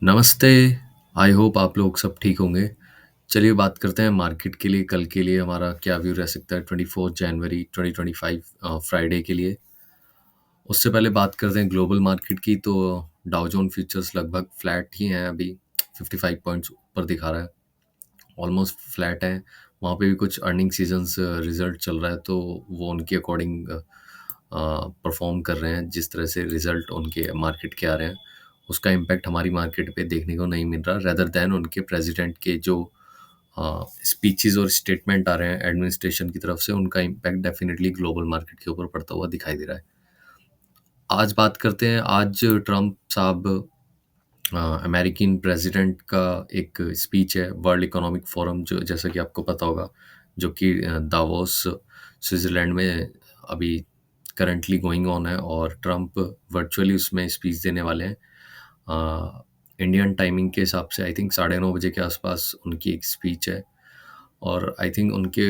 नमस्ते, I hope आप लोग सब ठीक होंगे। चलिए बात करते हैं मार्केट के लिए कल के लिए हमारा क्या व्यू रह सकता है 24 जनवरी 2025 फ्राइडे के लिए। उससे पहले बात करते हैं ग्लोबल मार्केट की तो डाउ जोन फ्यूचर्स लगभग फ्लैट ही हैं अभी 55 पॉइंट्स ऊपर दिखा रहा है, ऑलमोस्ट फ्लैट है। वहाँ पे भी कुछ अर्निंग सीजन्स रिजल्ट चल रहा है तो वो उनके अकॉर्डिंग परफॉर्म कर रहे हैं। जिस तरह से रिजल्ट उनके मार्केट के आ रहे हैं उसका इम्पैक्ट हमारी मार्केट पे देखने को नहीं मिल रहा, रेदर देन उनके प्रेसिडेंट के जो स्पीचेस और स्टेटमेंट आ रहे हैं एडमिनिस्ट्रेशन की तरफ से, उनका इम्पैक्ट डेफिनेटली ग्लोबल मार्केट के ऊपर पड़ता हुआ दिखाई दे रहा है। आज बात करते हैं, आज ट्रम्प साहब अमेरिकन प्रेसिडेंट का एक स्पीच है वर्ल्ड इकोनॉमिक फोरम, जो जैसा कि आपको पता होगा, जो कि दावोस स्विट्जरलैंड में अभी करंटली गोइंग ऑन है और ट्रम्प वर्चुअली उसमें स्पीच देने वाले हैं। इंडियन टाइमिंग के हिसाब से आई थिंक 9:30 बजे के आसपास उनकी एक स्पीच है और आई थिंक उनके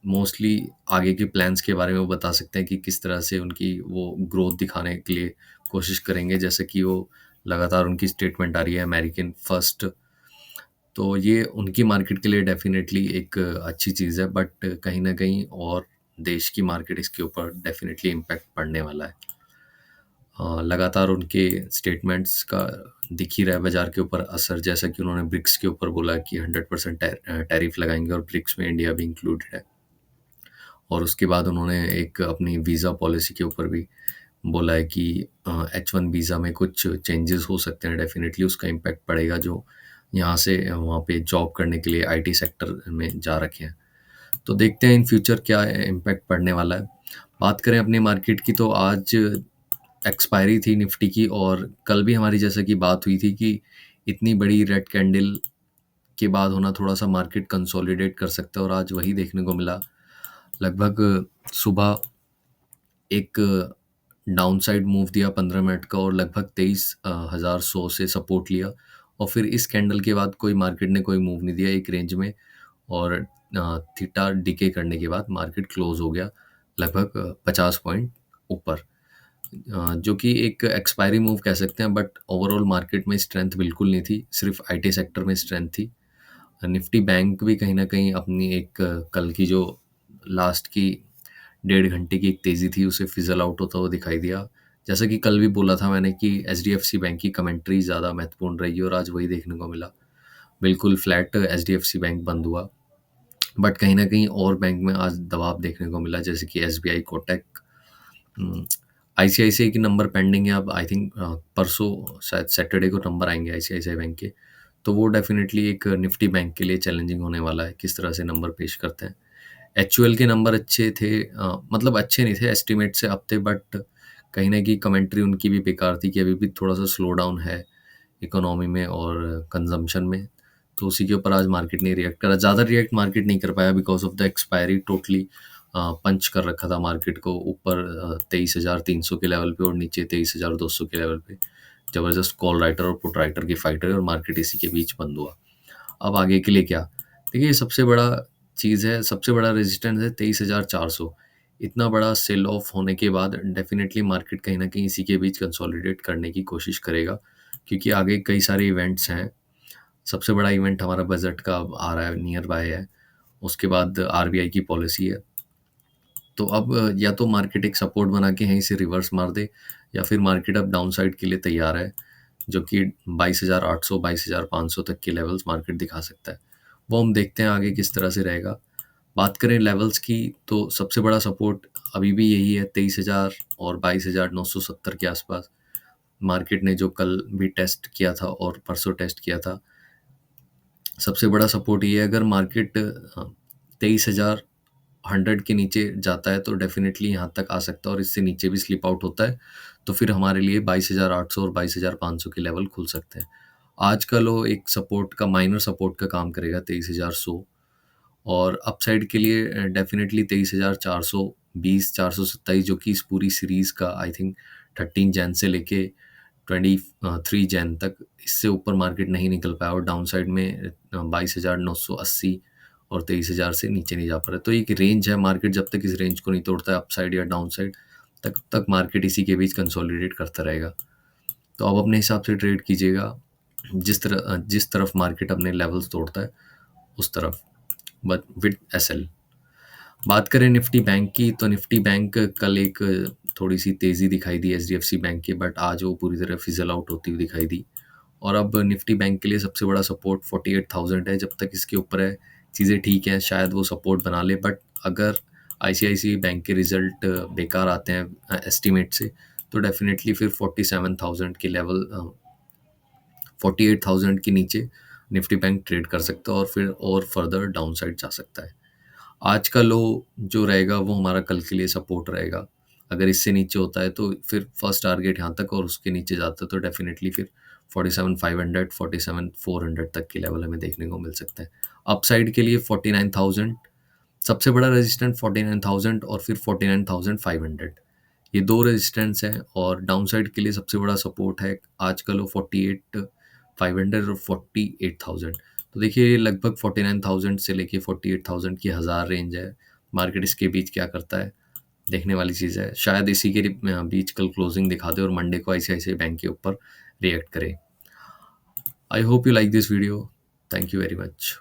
मोस्टली आगे के प्लान्स के बारे में वो बता सकते हैं कि किस तरह से उनकी वो ग्रोथ दिखाने के लिए कोशिश करेंगे। जैसे कि वो लगातार उनकी स्टेटमेंट आ रही है अमेरिकन फर्स्ट, तो ये उनकी मार्केट के लिए डेफिनेटली एक अच्छी चीज़ है, बट कहीं ना कहीं और देश की मार्केट इसके ऊपर डेफिनेटली इम्पैक्ट पड़ने वाला है। लगातार उनके स्टेटमेंट्स का दिख ही रहा है बाजार के ऊपर असर, जैसा कि उन्होंने ब्रिक्स के ऊपर बोला कि 100% टैरिफ लगाएंगे और ब्रिक्स में इंडिया भी इंक्लूडेड है। और उसके बाद उन्होंने एक अपनी वीज़ा पॉलिसी के ऊपर भी बोला है कि H1 वीज़ा में कुछ चेंजेस हो सकते हैं, डेफिनेटली उसका इम्पैक्ट पड़ेगा जो यहाँ से वहाँ पे जॉब करने के लिए आईटी सेक्टर में जा रखे हैं। तो देखते हैं इन फ्यूचर क्या इम्पैक्ट पड़ने वाला है। बात करें अपने मार्केट की तो आज एक्सपायरी थी निफ्टी की और कल भी हमारी जैसा कि बात हुई थी कि इतनी बड़ी रेड कैंडल के बाद होना थोड़ा-सा मार्केट कंसोलिडेट कर सकता है और आज वही देखने को मिला। लगभग सुबह एक डाउनसाइड मूव दिया 15 मिनट का और लगभग 23,100 से सपोर्ट लिया और फिर इस कैंडल के बाद कोई मार्केट ने कोई मूव नहीं दिया एक रेंज में और थीटा डिके करने के बाद मार्केट क्लोज हो गया लगभग 50 पॉइंट ऊपर। जो कि एक एक्सपायरी मूव कह सकते हैं, बट ओवरऑल मार्केट में स्ट्रेंथ बिल्कुल नहीं थी, सिर्फ आईटी सेक्टर में स्ट्रेंथ थी। निफ्टी बैंक भी कहीं न कहीं अपनी एक कल की जो लास्ट की 1.5 घंटे की एक तेज़ी थी, उसे फिज़ल आउट होता हुआ दिखाई दिया। जैसा कि कल भी बोला था मैंने कि एचडीएफसी बैंक की कमेंट्री ज़्यादा महत्वपूर्ण रही और आज वही देखने को मिला। बिल्कुल फ्लैट एचडीएफसी बैंक बंद हुआ, बट कहीं न कहीं और बैंक में आज दबाव देखने को मिला, जैसे कि एसबीआई, कोटक, आईसीआईसीआई के नंबर पेंडिंग है। अब आई थिंक परसों शायद सैटरडे को नंबर आएँगे आईसीआईसीआई बैंक के, तो वो डेफ़िनेटली एक निफ्टी बैंक के लिए चैलेंजिंग होने वाला है, किस तरह से नंबर पेश करते हैं। एचयूएल के नंबर अच्छे थे, मतलब अच्छे नहीं थे, एस्टीमेट से अप थे, बट कहीं न कहीं कमेंट्री उनकी भी बेकार थी कि अभी भी थोड़ा-सा स्लो डाउन है इकोनॉमी में और कंज़म्पशन में। तो उसी के ऊपर आज मार्केट ने रिएक्ट करा। ज़्यादा रिएक्ट मार्केट नहीं कर पाया because of the expiry, totally punch कर रखा था मार्केट को ऊपर 23,300 के लेवल पे और नीचे 23,200 के लेवल पे। ज़बरदस्त कॉल राइटर और पुट राइटर की फाइट रही और मार्केट इसी के बीच बंद हुआ। अब आगे के लिए क्या? देखिए, सबसे बड़ा चीज़ है, सबसे बड़ा रेजिस्टेंस है 23,400। इतना बड़ा सेल ऑफ होने के बाद डेफ़िनेटली मार्केट कहीं न कहीं इसी के बीच कंसोलिडेट करने की कोशिश करेगा, क्योंकि आगे कई सारे इवेंट्स हैं। सबसे बड़ा इवेंट हमारा बजट का अब आ रहा है, नियर बाय है। उसके बाद आरबीआई की पॉलिसी है। तो अब या तो मार्केट एक सपोर्ट बना के यहीं से रिवर्स मार दे या फिर मार्केट अब डाउनसाइड के लिए तैयार है, जो कि 22,800 22,500 तक के लेवल्स मार्केट दिखा सकता है। वो हम देखते हैं आगे किस तरह से रहेगा। बात करें लेवल्स की तो सबसे बड़ा सपोर्ट अभी भी यही है 23,000 और 22,970 के आसपास। मार्केट ने जो कल भी टेस्ट किया था और परसों टेस्ट किया था, सबसे बड़ा सपोर्ट ये है, अगर मार्केट 23,000 100 के नीचे जाता है तो डेफिनेटली यहाँ तक आ सकता है और इससे नीचे भी स्लिप आउट होता है तो फिर हमारे लिए 22,800 और 22,500 के लेवल खुल सकते हैं। आज का लो एक सपोर्ट का, माइनर सपोर्ट का काम करेगा 23,100 और अपसाइड के लिए डेफिनेटली 23,420 427, जो कि इस पूरी सीरीज़ का आई थिंक 13 जैन से लेके 23 जैन तक, इससे ऊपर मार्केट नहीं निकल पाया और डाउन साइड में 22,980 और 23,000 से नीचे नहीं जा पा रहा। तो एक रेंज है, मार्केट जब तक इस रेंज को नहीं तोड़ता है अपसाइड या डाउन साइड, तब तक मार्केट इसी के बीच कंसोलिडेट करता रहेगा। तो आप अपने हिसाब से ट्रेड कीजिएगा। जिस तरफ मार्केट अपने लेवल्स तोड़ता है उस तरफ, बट विद एसएल। बात करें निफ्टी बैंक की, तो निफ्टी बैंक कल एक थोड़ी सी तेज़ी दिखाई दी एचडीएफसी बैंक की, बट आज वो पूरी तरह फिजल आउट होती हुई दिखाई दी। और अब निफ्टी बैंक के लिए सबसे बड़ा सपोर्ट 48,000 है। जब तक इसके ऊपर है चीज़ें ठीक हैं, शायद वो सपोर्ट बना ले। बट अगर आईसीआईसीआई बैंक के रिजल्ट बेकार आते हैं एस्टीमेट से, तो डेफिनेटली फिर 47,000 के लेवल, 48,000 के नीचे निफ्टी बैंक ट्रेड कर सकता है और फिर और फर्दर डाउन साइड जा सकता है। आज का लो जो रहेगा वो हमारा कल के लिए सपोर्ट रहेगा। अगर इससे नीचे होता है तो फिर फर्स्ट टारगेट यहाँ तक, और उसके नीचे जाता है तो डेफिनेटली फिर 47,500 47,400 तक के लेवल हमें देखने को मिल सकता है। अपसाइड के लिए 49,000 सबसे बड़ा रेजिस्टेंट, 49,000 और फिर 49,500, ये दो रेजिस्टेंस हैं। और डाउन साइड के लिए सबसे बड़ा सपोर्ट है आज का लो 48,500 और 48,000। तो देखिए ये लगभग 49,000 से लेके 48,000 की हज़ार रेंज है। मार्केट इसके बीच क्या करता है, देखने वाली चीज़ है। शायद इसी के बीच कल क्लोजिंग दिखा दे और मंडे को आईसीआईसीआई बैंक के ऊपर रिएक्ट करे। I hope you like this video. Thank you very much.